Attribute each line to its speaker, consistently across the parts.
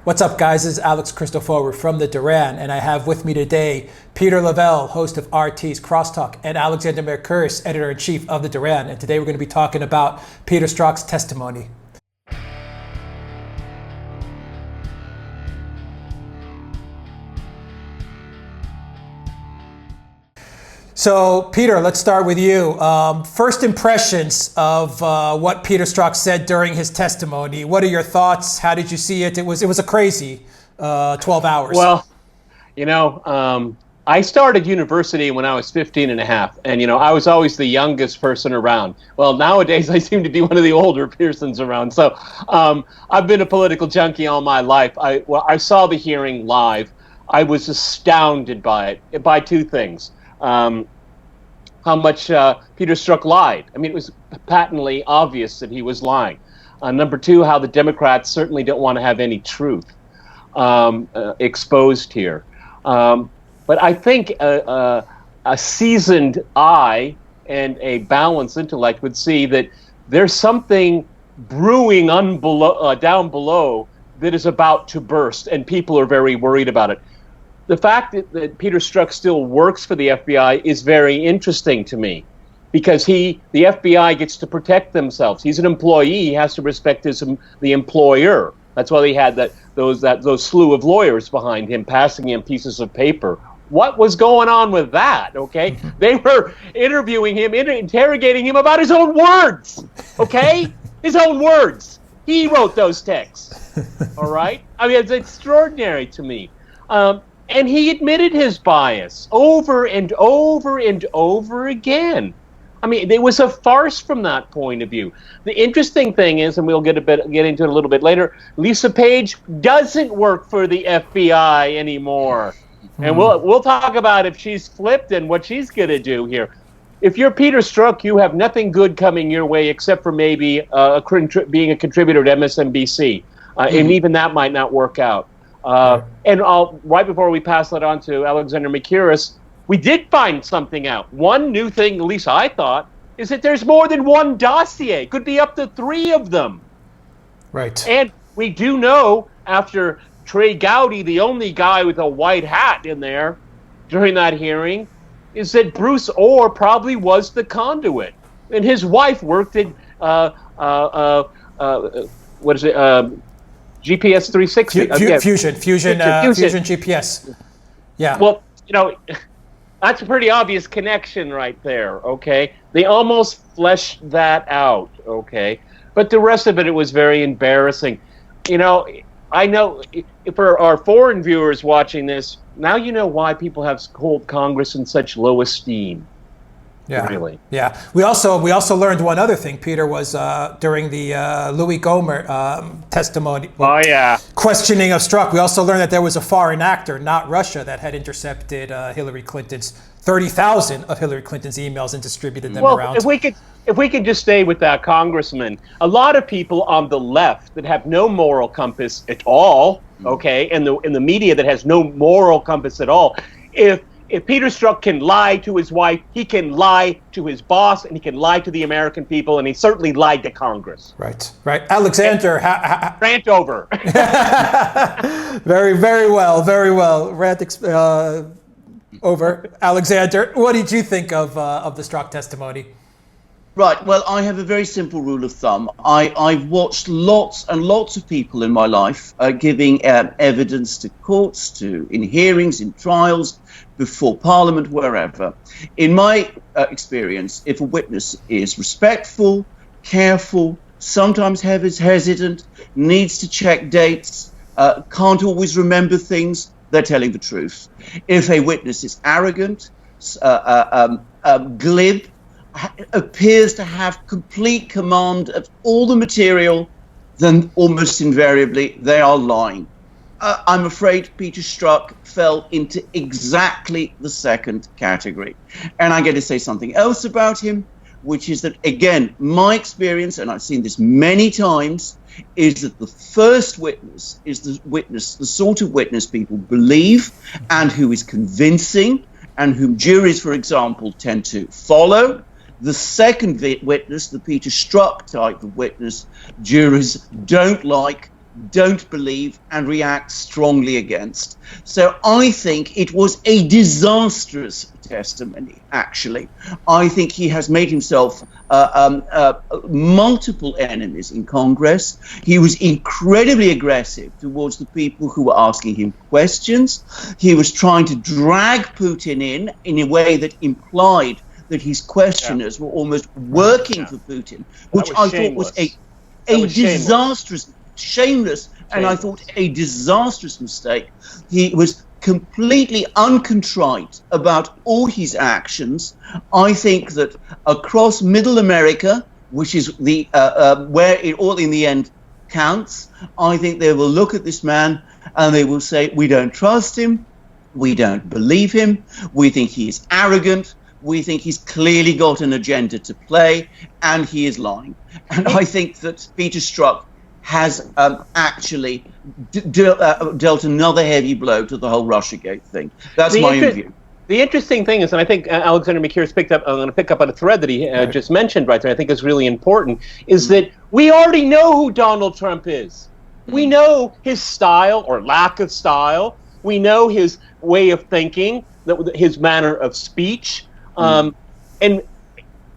Speaker 1: What's up, guys? This is Alex Christoforou from the Duran, and I have with me today Peter Lavelle, host of RT's Crosstalk, and Alexander Mercouris, editor-in-chief of the Duran. And today we're going to be talking about Peter Strzok's testimony. So, Peter, let's start with you. First impressions of what Peter Strzok said during his testimony. What are your thoughts? How did you see it? It was a crazy 12 hours.
Speaker 2: Well, I started university when I was 15 and a half, and, I was always the youngest person around. Well, nowadays I seem to be one of the older persons around. So I've been a political junkie all my life. I saw the hearing live. I was astounded by it, by two things. How much Peter Strzok lied. I mean, it was patently obvious that he was lying. Number two, how the Democrats certainly don't want to have any truth exposed here. But I think a seasoned eye and a balanced intellect would see that there's something brewing down below that is about to burst, and people are very worried about it. The fact that Peter Strzok still works for the FBI is very interesting to me, because the FBI gets to protect themselves. He's an employee; he has to respect the employer. That's why they had those slew of lawyers behind him, passing him pieces of paper. What was going on with that? Okay, they were interviewing him, interrogating him about his own words. Okay, his own words. He wrote those texts. All right. I mean, it's extraordinary to me. And he admitted his bias over and over and over again. I mean, it was a farce from that point of view. The interesting thing is, and we'll get into it a little bit later, Lisa Page doesn't work for the FBI anymore. And we'll talk about if she's flipped and what she's going to do here. If you're Peter Strzok, you have nothing good coming your way except for maybe being a contributor to MSNBC. And even that might not work out. And right before we pass that on to Alexander Mercouris, we did find something out. One new thing, at least I thought, is that there's more than one dossier. Could be up to 3 of them.
Speaker 1: Right.
Speaker 2: And we do know, after Trey Gowdy, the only guy with a white hat in there during that hearing, is that Bruce Orr probably was the conduit. And his wife worked at, GPS 360.
Speaker 1: Fusion GPS. Yeah.
Speaker 2: Well, that's a pretty obvious connection right there, okay? They almost fleshed that out, okay? But the rest of it was very embarrassing. I know for our foreign viewers watching this, now you know why people hold Congress in such low esteem.
Speaker 1: Yeah,
Speaker 2: really.
Speaker 1: Yeah. We also learned one other thing, Peter, was during the Louis Gohmert testimony.
Speaker 2: Oh yeah.
Speaker 1: Questioning of Strzok. We also learned that there was a foreign actor, not Russia, that had intercepted Hillary Clinton's 30,000 of Hillary Clinton's emails and distributed them around.
Speaker 2: If we could just stay with that, Congressman, a lot of people on the left that have no moral compass at all, okay, and the media that has no moral compass at all, if Peter Strzok can lie to his wife, he can lie to his boss, and he can lie to the American people, and he certainly lied to Congress.
Speaker 1: Right. Alexander,
Speaker 2: rant over.
Speaker 1: Very, very well, very well. Rant over. Alexander, what did you think of the Strzok testimony?
Speaker 3: Right. Well, I have a very simple rule of thumb. I've watched lots and lots of people in my life giving evidence to courts, in hearings, in trials, before Parliament, wherever. In my experience, if a witness is respectful, careful, sometimes hesitant, needs to check dates, can't always remember things, they're telling the truth. If a witness is arrogant, glib, appears to have complete command of all the material, then almost invariably they are lying. I'm afraid Peter Strzok fell into exactly the second category. And I'm going to say something else about him, which is that, again, my experience, and I've seen this many times, is that the first witness is the sort of witness people believe and who is convincing and whom juries, for example, tend to follow. The second witness, the Peter Strzok type of witness, jurors don't like, don't believe and react strongly against. So I think it was a disastrous testimony, actually. I think he has made himself multiple enemies in Congress. He was incredibly aggressive towards the people who were asking him questions. He was trying to drag Putin in a way that implied that his questioners were almost working for Putin, which I thought was a disastrous, shameless, and I thought a disastrous mistake. He was completely uncontrite about all his actions. I think that across Middle America, which is the where it all in the end counts, I think they will look at this man and they will say, we don't trust him, we don't believe him, we think he is arrogant, we think he's clearly got an agenda to play, and he is lying. And I think that Peter Strzok has actually dealt another heavy blow to the whole Russiagate thing. That's my own view.
Speaker 2: The interesting thing is, and I think Alexander McKeer's I'm going to pick up on a thread that he just mentioned right there, I think is really important, is that we already know who Donald Trump is. We know his style or lack of style. We know his way of thinking, his manner of speech. And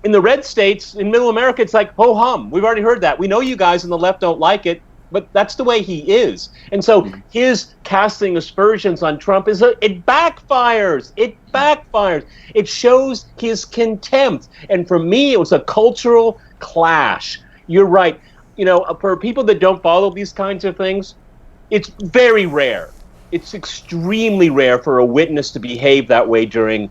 Speaker 2: in the red states, in middle America, it's like, ho-hum. We've already heard that. We know you guys on the left don't like it, but that's the way he is. And so his casting aspersions on Trump it backfires. It backfires. It shows his contempt. And for me, it was a cultural clash. You're right. You know, for people that don't follow these kinds of things, it's very rare. It's extremely rare for a witness to behave that way during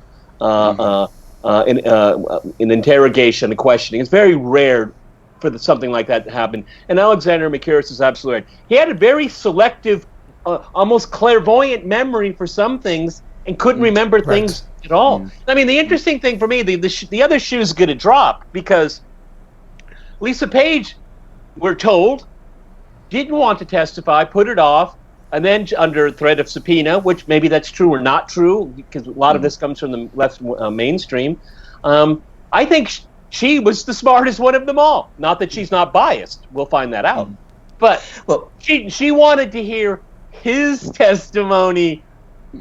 Speaker 2: in interrogation and questioning. It's very rare for something like that to happen. And Alexander McKeer is absolutely right. He had a very selective, almost clairvoyant memory for some things and couldn't remember things at all. I mean, the interesting thing for me, the other shoe is going to drop because Lisa Page, we're told, didn't want to testify, put it off, and then under threat of subpoena, which maybe that's true or not true, because a lot of this comes from the left mainstream. I think she was the smartest one of them all. Not that she's not biased. We'll find that out. But she wanted to hear his testimony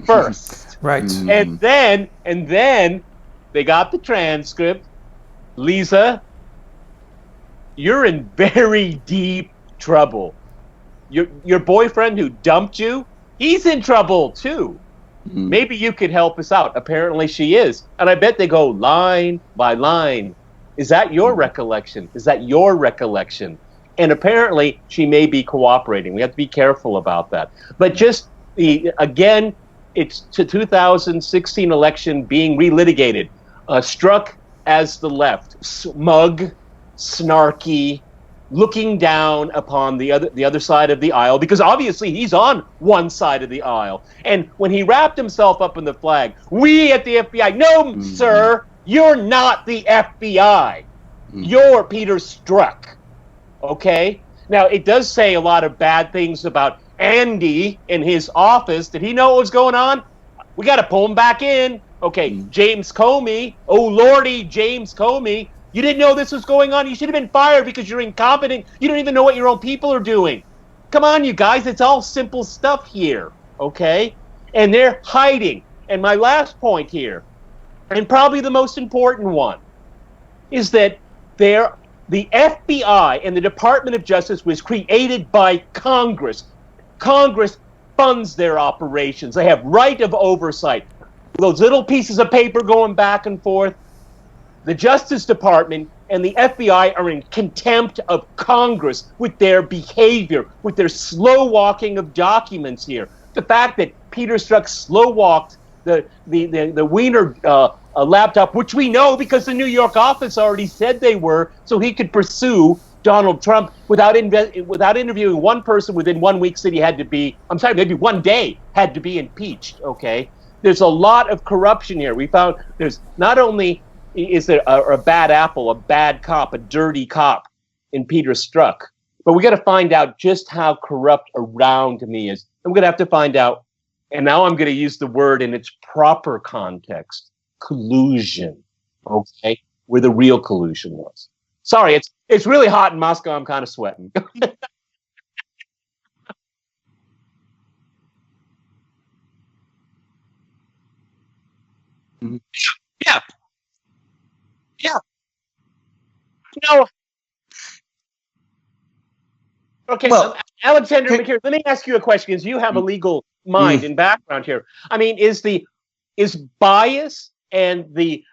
Speaker 2: first.
Speaker 1: Right.
Speaker 2: And then they got the transcript. Lisa, you're in very deep trouble. Your boyfriend who dumped you, he's in trouble too. Maybe you could help us out. Apparently she is. And I bet they go line by line. Is that your recollection? Is that your recollection? And apparently she may be cooperating. We have to be careful about that. But just, again, it's the 2016 election being relitigated. Strzok as the left, smug, snarky, looking down upon the other side of the aisle, because obviously he's on one side of the aisle. And when he wrapped himself up in the flag, we at the FBI, no, sir, you're not the FBI. You're Peter Strzok. Okay? Now, it does say a lot of bad things about Andy in his office. Did he know what was going on? We got to pull him back in. Okay, James Comey. Oh, Lordy, James Comey. You didn't know this was going on. You should have been fired because you're incompetent. You don't even know what your own people are doing. Come on, you guys. It's all simple stuff here, okay? And they're hiding. And my last point here, and probably the most important one, is that the FBI and the Department of Justice was created by Congress. Congress funds their operations. They have right of oversight. Those little pieces of paper going back and forth, the Justice Department and the FBI are in contempt of Congress with their behavior, with their slow walking of documents here. The fact that Peter Strzok slow walked the Wiener laptop, which we know because the New York office already said they were, so he could pursue Donald Trump without interviewing one person within 1 week said he had to be, maybe 1 day had to be impeached, okay? There's a lot of corruption here. We found there's not only is there a bad apple, a bad cop, a dirty cop in Peter Strzok, but we got to find out just how corrupt around me is. And we're going to have to find out, and now I'm going to use the word in its proper context, collusion, okay, where the real collusion was. Sorry, it's really hot in Moscow. I'm kind of sweating.
Speaker 3: Mhm.
Speaker 2: Yeah, yeah. No, okay,
Speaker 3: Well,
Speaker 2: Alexander
Speaker 3: can,
Speaker 2: McCure, let me ask you a question, because you have a legal mind
Speaker 3: mm,
Speaker 2: and background here. I mean, is bias and the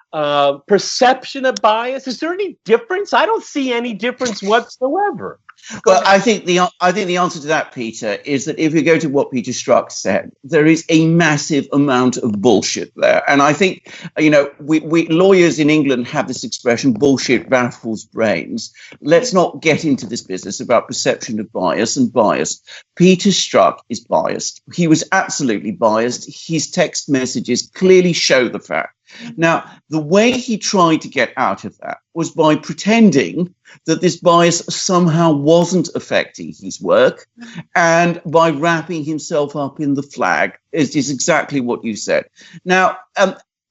Speaker 2: perception of bias, is there any difference? I don't see any difference whatsoever. Go
Speaker 3: well,
Speaker 2: ahead.
Speaker 3: I think the answer to that, Peter, is that if you go to what Peter Strzok said, there is a massive amount of bullshit there, and I think we lawyers in England have this expression: "Bullshit baffles brains." Let's not get into this business about perception of bias and bias. Peter Strzok is biased. He was absolutely biased. His text messages clearly show the fact. Now, the way he tried to get out of that was by pretending that this bias somehow wasn't affecting his work, and by wrapping himself up in the flag, is exactly what you said. Now,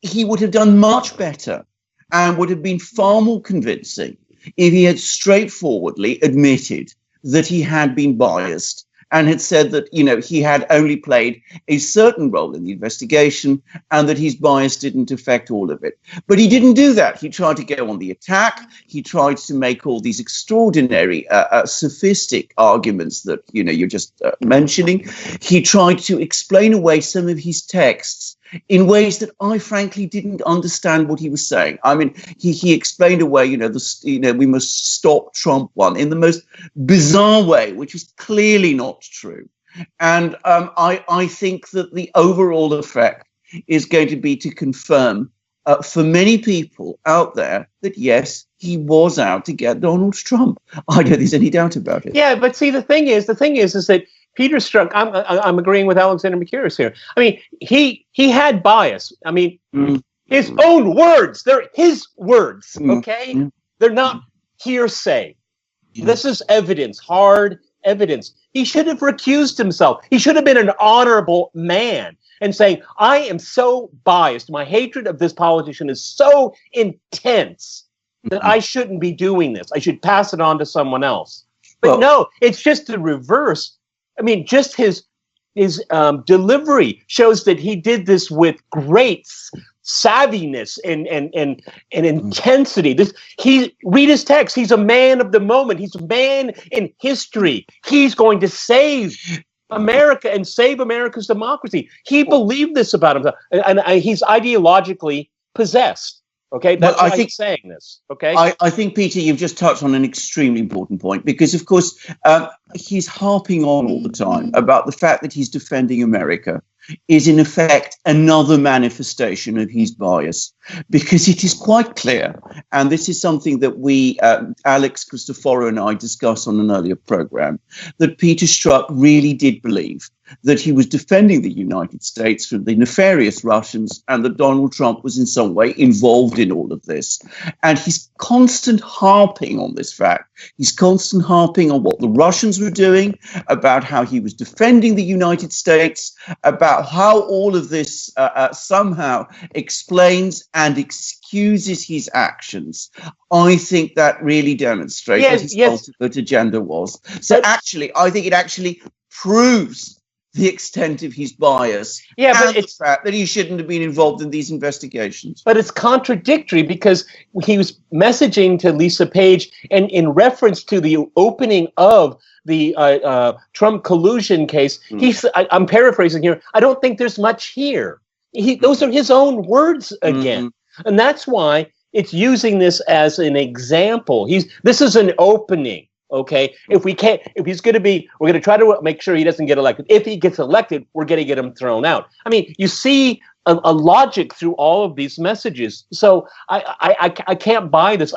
Speaker 3: he would have done much better and would have been far more convincing if he had straightforwardly admitted that he had been biased and had said that, he had only played a certain role in the investigation and that his bias didn't affect all of it. But he didn't do that. He tried to go on the attack. He tried to make all these extraordinary, sophistic arguments that, you're just mentioning. He tried to explain away some of his texts in ways that I frankly didn't understand what he was saying. I mean, he explained away, we must stop Trump one in the most bizarre way, which is clearly not true. And I think that the overall effect is going to be to confirm for many people out there that, yes, he was out to get Donald Trump. I don't think there's any doubt about it.
Speaker 2: Yeah, but see, the thing is that Peter Strzok, I'm agreeing with Alexander McCure here. I mean, he had bias. I mean, his own words. They're his words, okay? They're not hearsay. This is evidence, hard evidence. He should have recused himself. He should have been an honorable man and saying, I am so biased. My hatred of this politician is so intense that I shouldn't be doing this. I should pass it on to someone else. But no, it's just the reverse. I mean, just his delivery shows that he did this with great savviness and intensity. Read his text. He's a man of the moment. He's a man in history. He's going to save America and save America's democracy. He believed this about himself, and he's ideologically possessed. Okay, that's why he's saying this. Okay,
Speaker 3: I think, Peter, you've just touched on an extremely important point, because, of course, he's harping on all the time about the fact that he's defending America is, in effect, another manifestation of his bias, because it is quite clear, and this is something that we, Alex Christoforo and I, discussed on an earlier program, that Peter Strzok really did believe that he was defending the United States from the nefarious Russians and that Donald Trump was in some way involved in all of this. And he's constant harping on this fact. He's constant harping on what the Russians were doing, about how he was defending the United States, about how all of this somehow explains and excuses his actions. I think that really demonstrates what his ultimate agenda was. So actually, I think it actually proves the extent of his bias, and the fact that he shouldn't have been involved in these investigations.
Speaker 2: But it's contradictory, because he was messaging to Lisa Page, and in reference to the opening of the Trump collusion case, I'm paraphrasing here, I don't think there's much here. Those are his own words again. And that's why it's using this as an example. This is an opening. Okay, if he's going to be, we're going to try to make sure he doesn't get elected. If he gets elected, we're going to get him thrown out. I mean, you see a logic through all of these messages. So I can't buy this.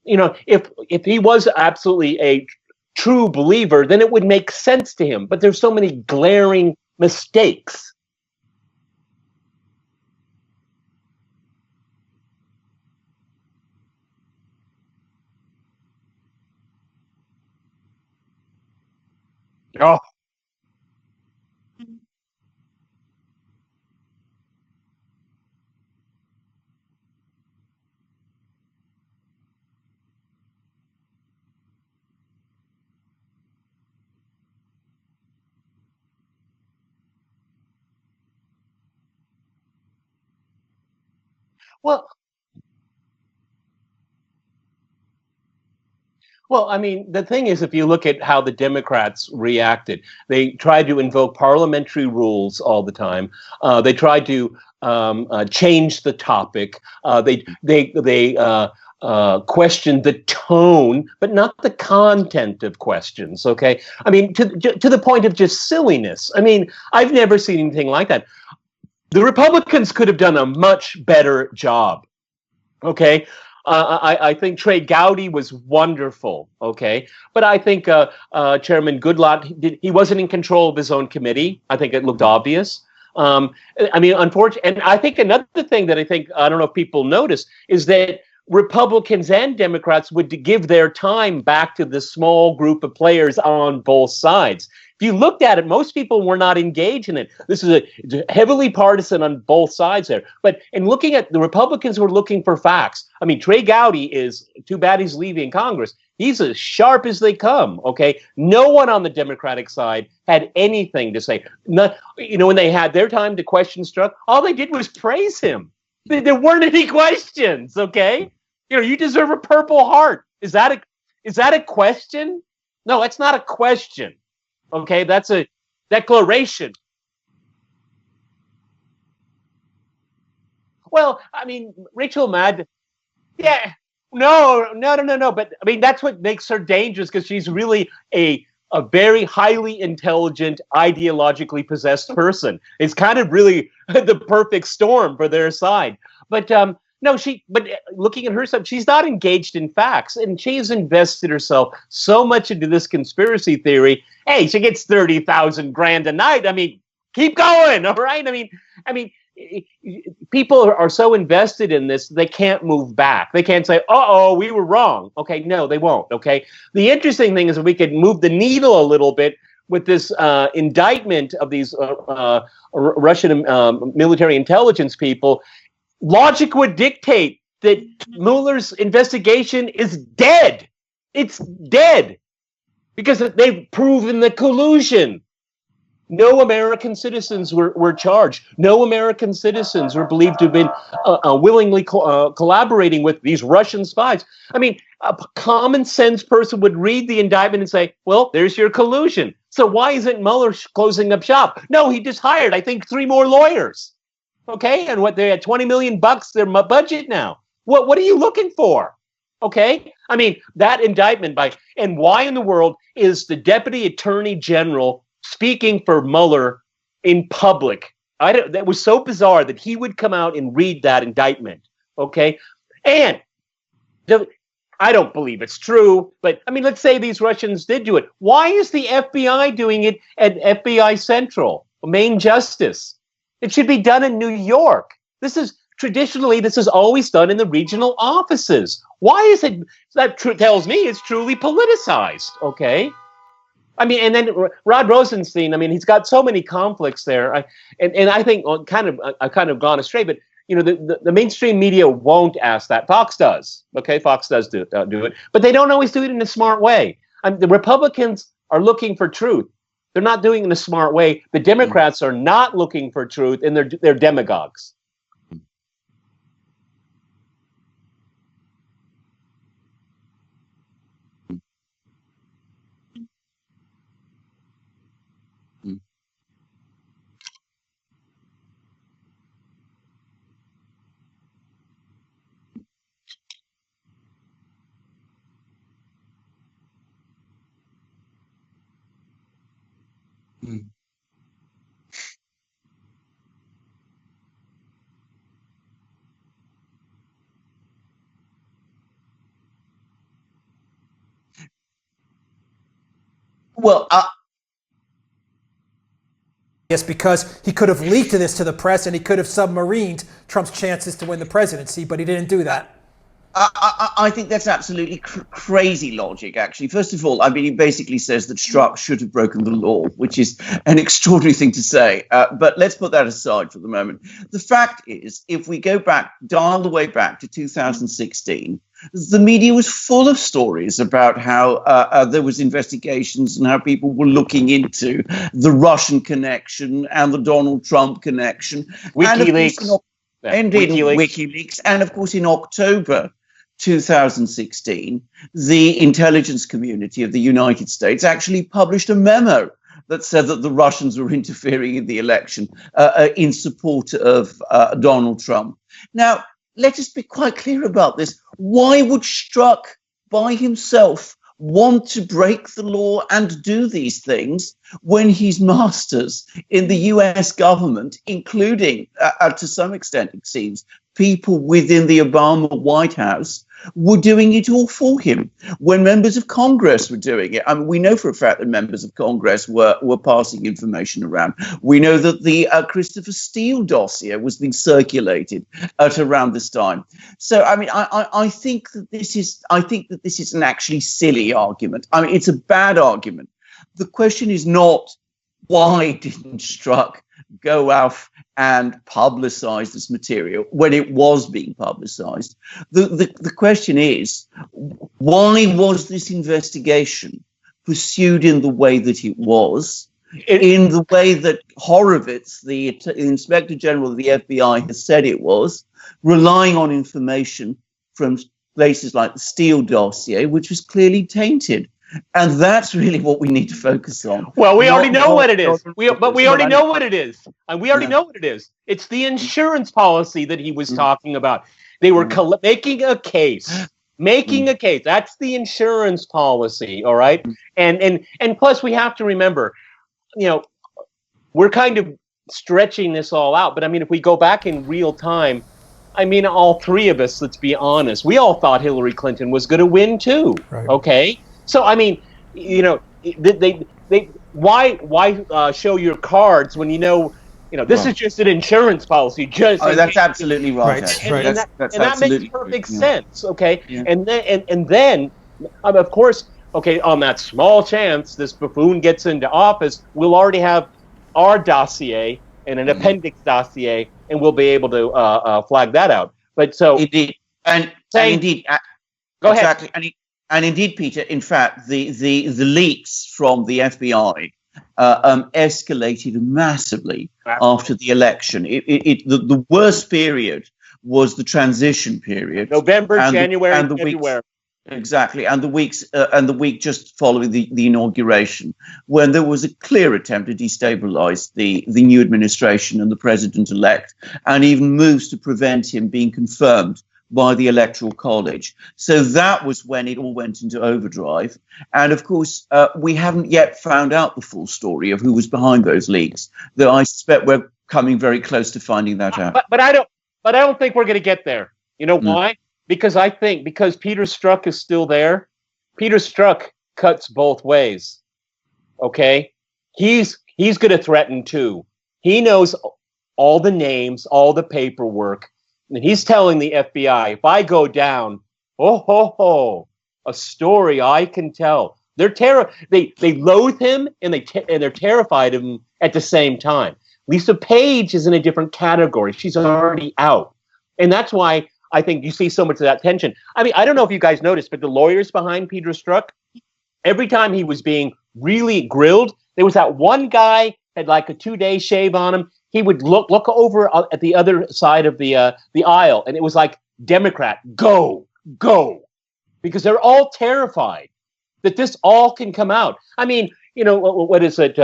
Speaker 2: If he was absolutely a true believer, then it would make sense to him. But there's so many glaring mistakes. Oh. Well, Well, I mean, the thing is, if you look at how the Democrats reacted, they tried to invoke parliamentary rules all the time. They tried to change the topic. They questioned the tone, but not the content of questions. Okay, I mean, to the point of just silliness. I mean, I've never seen anything like that. The Republicans could have done a much better job. Okay. I think Trey Gowdy was wonderful, okay? But I think Chairman Goodlatte, he wasn't in control of his own committee. I think it looked obvious. I mean, unfortunately, and I think another thing that I don't know if people notice, is that Republicans and Democrats would give their time back to the small group of players on both sides. If you looked at it, most people were not engaged in it. This is a heavily partisan on both sides there. But in looking at the Republicans were looking for facts. I mean, Trey Gowdy is, too bad he's leaving Congress. He's as sharp as they come, okay? No one on the Democratic side had anything to say. Not, when they had their time to question Strzok, all they did was praise him. There weren't any questions, okay? You deserve a Purple Heart. Is that a question? No, it's not a question. Okay, that's a declaration. Well, I mean, Rachel Maddow, yeah, no. But I mean, that's what makes her dangerous, because she's really a very highly intelligent, ideologically possessed person. It's kind of really the perfect storm for their side. But no, but looking at herself, she's not engaged in facts, and she's invested herself so much into this conspiracy theory. Hey, she gets $30,000 a night. I mean, keep going, all right? I mean, people are so invested in this, they can't move back. They can't say, "Uh-oh, we were wrong." Okay, no, they won't. Okay, the interesting thing is, if we could move the needle a little bit with this indictment of these Russian military intelligence people. Logic would dictate that Mueller's investigation is dead. It's dead because they've proven the collusion. No American citizens were charged. No American citizens were believed to have been willingly collaborating with these Russian spies. I mean, a common sense person would read the indictment and say, well, there's your collusion. So why isn't Mueller closing up shop? No, he just hired, I think, 3 more lawyers. Okay, and what, they had $20 million their budget now. What are you looking for? Okay, I mean, that indictment and why in the world is the Deputy Attorney General speaking for Mueller in public? That was so bizarre that he would come out and read that indictment. Okay, and I don't believe it's true, but I mean, let's say these Russians did do it. Why is the FBI doing it at FBI Central, Main Justice? It should be done in New York. This is always done in the regional offices. Why is it? That tells me it's truly politicized. Okay, I mean, and then Rod Rosenstein. I mean, he's got so many conflicts there. And I think I've kind of gone astray. But the mainstream media won't ask that. Fox does. Okay, Fox does do it, but they don't always do it in a smart way. The Republicans are looking for truth. They're not doing it in a smart way. The Democrats are not looking for truth, and they're demagogues.
Speaker 3: Well,
Speaker 1: Yes, because he could have leaked this to the press and he could have submarined Trump's chances to win the presidency, but he didn't do that.
Speaker 3: I think that's absolutely crazy logic, actually. First of all, I mean, he basically says that Strzok should have broken the law, which is an extraordinary thing to say. But let's put that aside for the moment. The fact is, if we dial the way back to 2016, the media was full of stories about how there was investigations and how people were looking into the Russian connection and the Donald Trump connection.
Speaker 2: WikiLeaks.
Speaker 3: Indeed, WikiLeaks. And of course, in October 2016, the intelligence community of the United States actually published a memo that said that the Russians were interfering in the election in support of Donald Trump. Now, let us be quite clear about this. Why would Strzok by himself want to break the law and do these things when his masters in the US government, including, to some extent, it seems, people within the Obama White House, were doing it all for him when members of Congress were doing it? I mean, we know for a fact that members of Congress were passing information around. We know that the Christopher Steele dossier was being circulated at around this time. So, I mean, I think that this is an actually silly argument. I mean, it's a bad argument. The question is not why didn't Strzok go off and publicize this material when it was being publicized. The question is, why was this investigation pursued in the way that it was, in the way that Horowitz, the Inspector General of the FBI, has said it was, relying on information from places like the Steele dossier, which was clearly tainted? And that's really what we need to focus on.
Speaker 2: Well, we already know what it is. We already know what it is. And we already know what it is. It's the insurance policy that he was talking about. They were making a case. Making a case. That's the insurance policy, all right? And plus, we have to remember, you know, we're kind of stretching this all out. But, I mean, if we go back in real time, I mean, all three of us, let's be honest, we all thought Hillary Clinton was going to win, too, okay? So, I mean, you know, why show your cards when you know this is just an insurance policy?
Speaker 3: That's absolutely right.
Speaker 2: And that makes perfect sense. Okay, and then, of course, okay, on that small chance this buffoon gets into office, we'll already have our dossier and an appendix dossier, and we'll be able to flag that out. But so
Speaker 3: indeed, and indeed,
Speaker 2: go
Speaker 3: exactly,
Speaker 2: ahead.
Speaker 3: And indeed, Peter, in fact, the leaks from the FBI escalated massively after the election. The worst period was the transition period,
Speaker 2: November, January, and February.
Speaker 3: Exactly, and the week just following the inauguration, when there was a clear attempt to destabilize the new administration and the president-elect, and even moves to prevent him being confirmed by the Electoral College. So that was when it all went into overdrive. And of course, we haven't yet found out the full story of who was behind those leaks, though I suspect we're coming very close to finding that out.
Speaker 2: But I don't think we're going to get there. You know why? Because because Peter Strzok is still there. Peter Strzok cuts both ways. Okay? He's going to threaten too. He knows all the names, all the paperwork. And he's telling the FBI, if I go down, a story I can tell. They loathe him and they're terrified of him at the same time. Lisa Page is in a different category. She's already out. And that's why I think you see so much of that tension. I mean, I don't know if you guys noticed, but the lawyers behind Peter Strzok, every time he was being really grilled, there was that one guy had like a 2-day shave on him. He would look over at the other side of the aisle, and it was like, Democrat, go, because they're all terrified that this all can come out. I mean, what is it?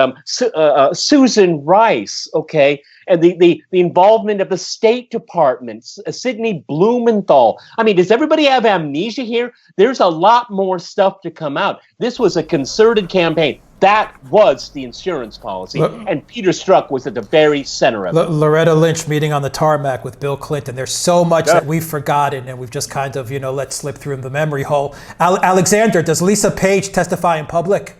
Speaker 2: Susan Rice, okay, and the involvement of the State Department, Sidney Blumenthal. I mean, does everybody have amnesia here? There's a lot more stuff to come out. This was a concerted campaign. That was the insurance policy, and Peter Strzok was at the very center of it.
Speaker 1: Loretta Lynch meeting on the tarmac with Bill Clinton. There's so much that we've forgotten, and we've just kind of, let slip through the memory hole. Alexander, does Lisa Page testify in public?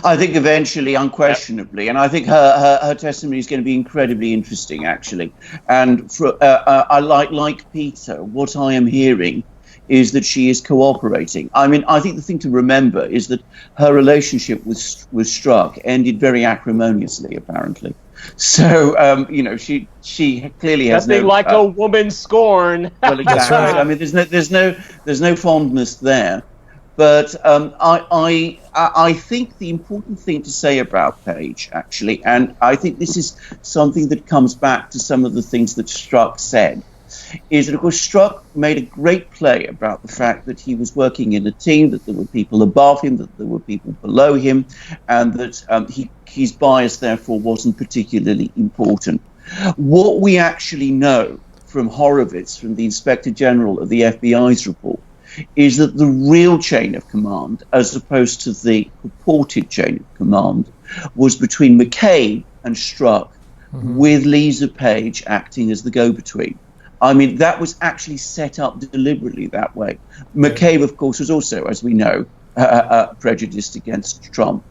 Speaker 3: I think eventually, unquestionably, and I think her testimony is going to be incredibly interesting, actually. And I like Peter, what I am hearing is that she is cooperating. I mean, I think the thing to remember is that her relationship with Strzok ended very acrimoniously, apparently. So, she clearly has
Speaker 2: nothing like a woman's scorn.
Speaker 3: Well, exactly. I mean, there's no fondness there. But I think the important thing to say about Page, actually, and I think this is something that comes back to some of the things that Strzok said, is that, of course, Strzok made a great play about the fact that he was working in a team, that there were people above him, that there were people below him, and that his bias, therefore, wasn't particularly important. What we actually know from Horowitz, from the Inspector General of the FBI's report, is that the real chain of command, as opposed to the purported chain of command, was between McCabe and Strzok, with Lisa Page acting as the go-between. I mean, that was actually set up deliberately that way. McCabe, of course, was also, as we know, prejudiced against Trump.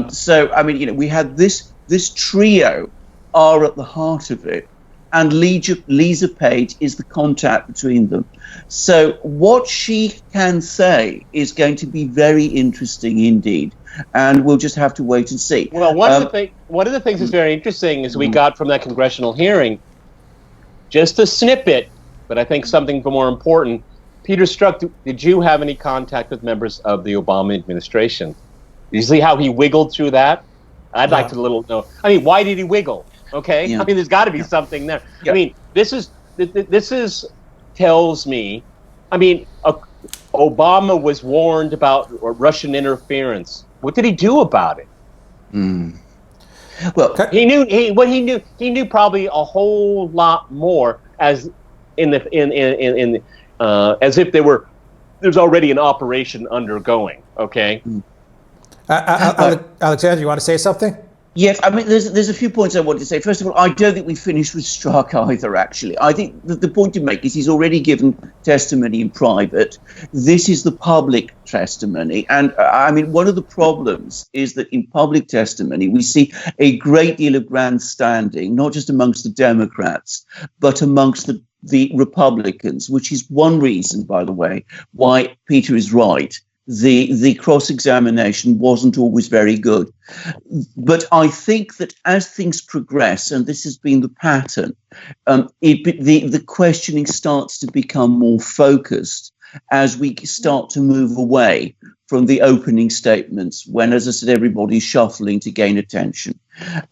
Speaker 3: So, I mean, we had this trio are at the heart of it, and Lisa Page is the contact between them. So what she can say is going to be very interesting indeed, and we'll just have to wait and see.
Speaker 2: Well, one of the things that's very interesting is we got from that congressional hearing just a snippet, but I think something more important. Peter Strzok, did you have any contact with members of the Obama administration? You see how he wiggled through that? I'd like to know. I mean, why did he wiggle? Okay, yeah. I mean, there's got to be something there. Yeah. I mean, this tells me. I mean, Obama was warned about Russian interference. What did he do about it? Well, he knew probably a whole lot more, as if there's already an operation undergoing. Okay.
Speaker 1: Alexander, you want to say something?
Speaker 3: Yes, I mean, there's a few points I want to say. First of all, I don't think we finished with Strzok either, actually. I think that the point to make is he's already given testimony in private. This is the public testimony. And, I mean, one of the problems is that in public testimony, we see a great deal of grandstanding, not just amongst the Democrats, but amongst the Republicans, which is one reason, by the way, why Peter is right. The cross-examination wasn't always very good. But I think that as things progress, and this has been the pattern, the questioning starts to become more focused as we start to move away from the opening statements when, as I said, everybody's shuffling to gain attention.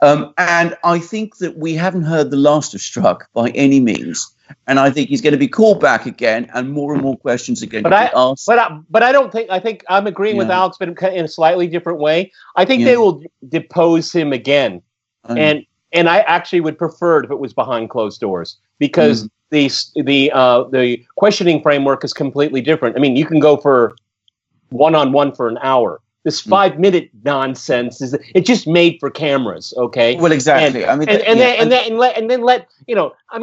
Speaker 3: And I think that we haven't heard the last of Strzok by any means. And I think he's going to be called back again, and more questions are going to be asked.
Speaker 2: But I don't think. I think I'm agreeing with Alex, but in a slightly different way. I think they will depose him again, and I actually would prefer it if it was behind closed doors, because the questioning framework is completely different. I mean, you can go for one-on-one for an hour. This 5-minute nonsense it's just made for cameras, okay?
Speaker 3: Well, exactly.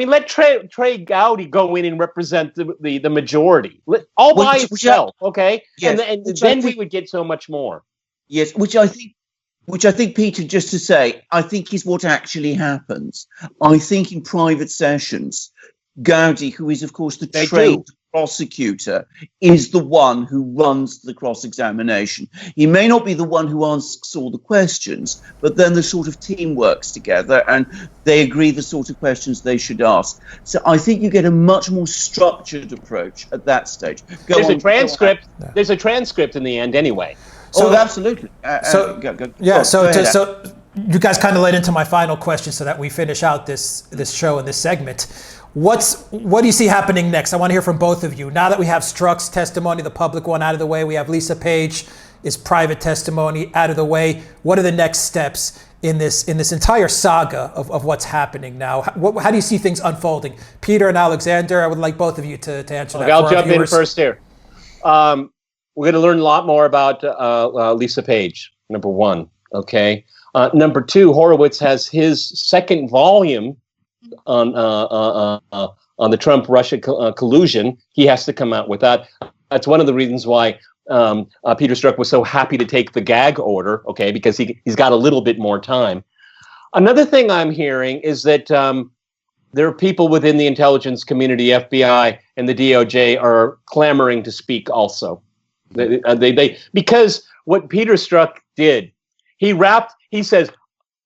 Speaker 2: Let Trey Gowdy go in and represent the majority, all by itself, okay? Yes, and then we would get so much more.
Speaker 3: Yes, which I think, Peter, just to say, I think is what actually happens. I think in private sessions, Gowdy, who is of course the trained prosecutor, is the one who runs the cross-examination. He may not be the one who asks all the questions, but then the sort of team works together and they agree the sort of questions they should ask. So I think you get a much more structured approach at that stage.
Speaker 2: There's a transcript. There's a transcript in the end anyway.
Speaker 3: So absolutely.
Speaker 1: So you guys kind of led into my final question so that we finish out this show and this segment. What do you see happening next? I want to hear from both of you. Now that we have Strzok's testimony, the public one, out of the way, we have Lisa Page's private testimony out of the way. What are the next steps in this entire saga of what's happening now? How do you see things unfolding? Peter and Alexander, I would like both of you to answer that.
Speaker 2: I'll jump in first here. We're going to learn a lot more about Lisa Page, number one. Okay. Number two, Horowitz has his second volume on the Trump-Russia collusion. He has to come out with that. That's one of the reasons why Peter Strzok was so happy to take the gag order, okay, because he's got a little bit more time. Another thing I'm hearing is that there are people within the intelligence community, FBI and the DOJ, are clamoring to speak also. They because what Peter Strzok did, he says,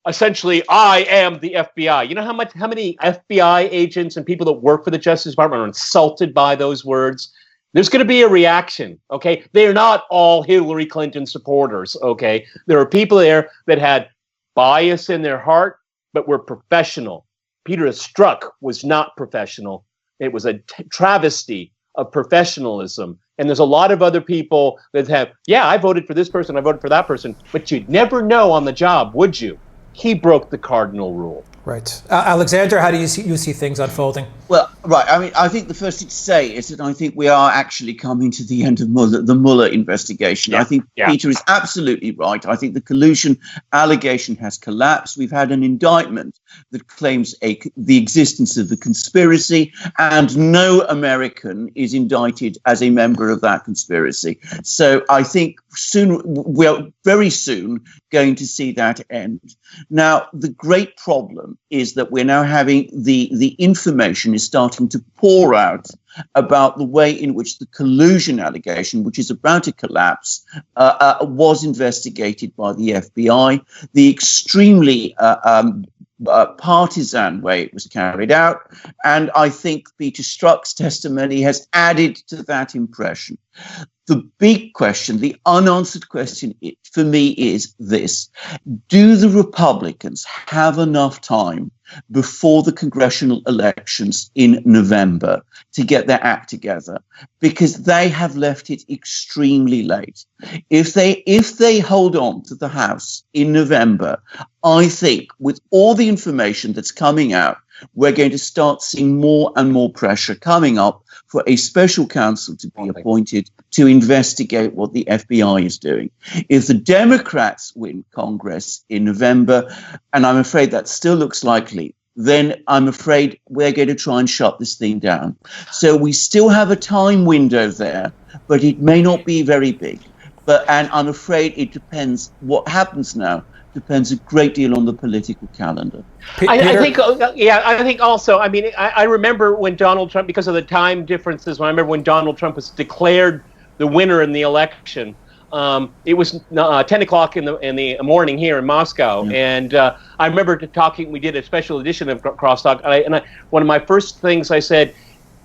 Speaker 2: essentially, I am the FBI. You know how many FBI agents and people that work for the Justice Department are insulted by those words? There's going to be a reaction, okay? They're not all Hillary Clinton supporters, okay? There are people there that had bias in their heart, but were professional. Peter Strzok was not professional. It was a travesty of professionalism. And there's a lot of other people that have, yeah, I voted for this person, I voted for that person, but you'd never know on the job, would you? He broke the cardinal rule.
Speaker 1: Right. Alexander, how do you see things unfolding?
Speaker 3: Well, right. I mean, I think the first thing to say is that I think we are actually coming to the end of the Mueller investigation. I think Peter is absolutely right. I think the collusion allegation has collapsed. We've had an indictment that claims the existence of the conspiracy, and no American is indicted as a member of that conspiracy. So I think we're very soon going to see that end. Now, the great problem is that we're now having the information is starting to pour out about the way in which the collusion allegation, which is about to collapse, was investigated by the FBI, the extremely partisan way it was carried out. And I think Peter Strzok's testimony has added to that impression. The big question, the unanswered question for me is this: do the Republicans have enough time before the congressional elections in November to get their act together? Because they have left it extremely late. If they hold on to the House in November, I think with all the information that's coming out, we're going to start seeing more and more pressure coming up for a special counsel to be appointed to investigate what the FBI is doing. If the Democrats win Congress in November, and I'm afraid that still looks likely, then I'm afraid we're going to try and shut this thing down. So we still have a time window there, but it may not be very big. And I'm afraid it depends. What happens now depends a great deal on the political calendar.
Speaker 2: I think also, I mean, I remember when Donald Trump, because of the time differences, I remember when Donald Trump was declared the winner in the election. It was 10 o'clock in the morning here in Moscow. Yeah. And I remember we did a special edition of Crosstalk. And one of my first things I said,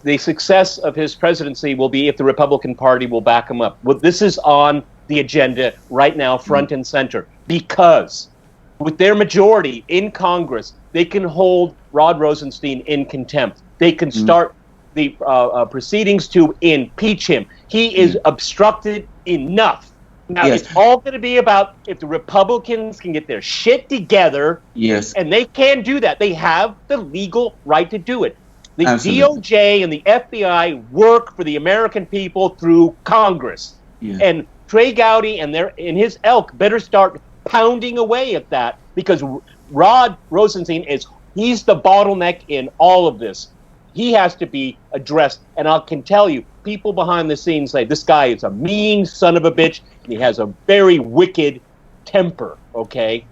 Speaker 2: the success of his presidency will be if the Republican Party will back him up. Well, this is on the agenda right now, front and center, because with their majority in Congress, they can hold Rod Rosenstein in contempt. They can start the proceedings to impeach him. He is obstructed enough. Now, it's all going to be about if the Republicans can get their shit together, and they can do that. They have the legal right to do it. The DOJ and the FBI work for the American people through Congress. And Trey Gowdy and his ilk better start pounding away at that, because Rod Rosenstein he's the bottleneck in all of this. He has to be addressed. And I can tell you, people behind the scenes say this guy is a mean son of a bitch, and he has a very wicked temper, okay?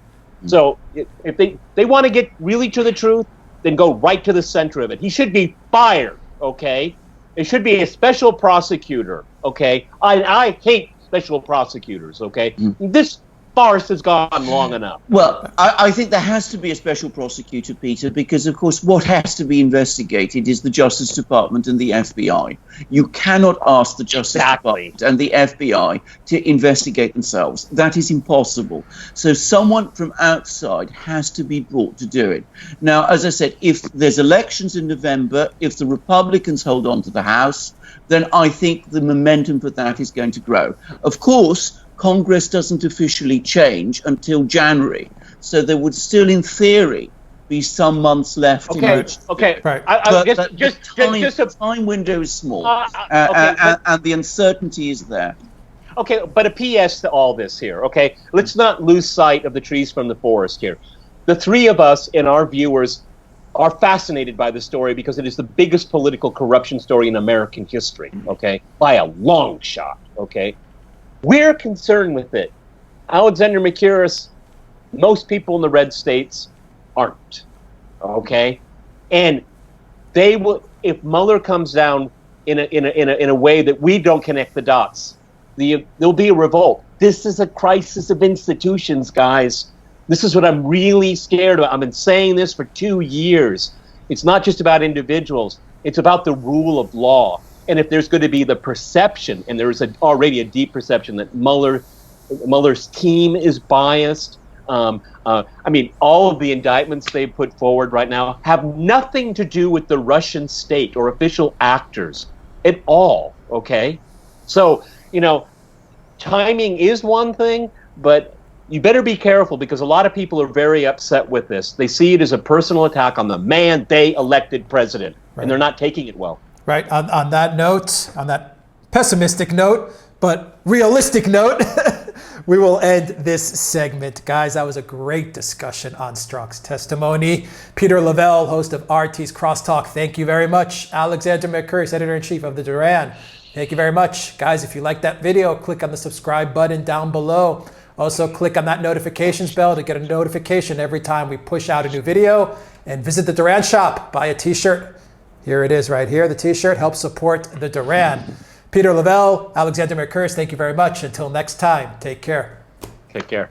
Speaker 2: So if they want to get really to the truth, then go right to the center of it. He should be fired, okay? It should be a special prosecutor, okay? I hate special prosecutors, okay? This farce has gone long enough.
Speaker 3: Well, I think there has to be a special prosecutor, Peter, because, of course, what has to be investigated is the Justice Department and the FBI. You cannot ask the Justice Department and the FBI to investigate themselves. That is impossible. So someone from outside has to be brought to do it. Now, as I said, if there's elections in November, if the Republicans hold on to the House, then I think the momentum for that is going to grow. Of course, Congress doesn't officially change until January, so there would still, in theory, be some months left.
Speaker 2: Right.
Speaker 3: The time window is small, and the uncertainty is there.
Speaker 2: Okay, but a PS to all this here, okay? Let's not lose sight of the trees from the forest here. The three of us and our viewers are fascinated by the story because it is the biggest political corruption story in American history, okay? By a long shot, okay? We're concerned with it. Alexander Mercouris, most people in the red states aren't, okay? And they will, if Mueller comes down in a way that we don't connect the dots, there'll be a revolt. This is a crisis of institutions, guys. This is what I'm really scared about. I've been saying this for 2 years. It's not just about individuals. It's about the rule of law. And if there's going to be the perception, and there is already a deep perception that Mueller's team is biased. I mean, all of the indictments they put forward right now have nothing to do with the Russian state or official actors at all, okay? So, timing is one thing, but you better be careful because a lot of people are very upset with this. They see it as a personal attack on the man they elected president, and they're not taking it well.
Speaker 1: Right. On that note, on that pessimistic note, but realistic note, we will end this segment. Guys, that was a great discussion on Strzok's testimony. Peter Lavelle, host of RT's Crosstalk, thank you very much. Alexander Mercouris, editor-in-chief of the Duran, thank you very much. Guys, if you like that video, click on the subscribe button down below. Also, click on that notifications bell to get a notification every time we push out a new video. And visit the Duran shop, buy a t-shirt. Here it is right here, the t-shirt. Help support the Duran. Peter Lavelle, Alexander Mercouris, thank you very much. Until next time, take care.
Speaker 2: Take care.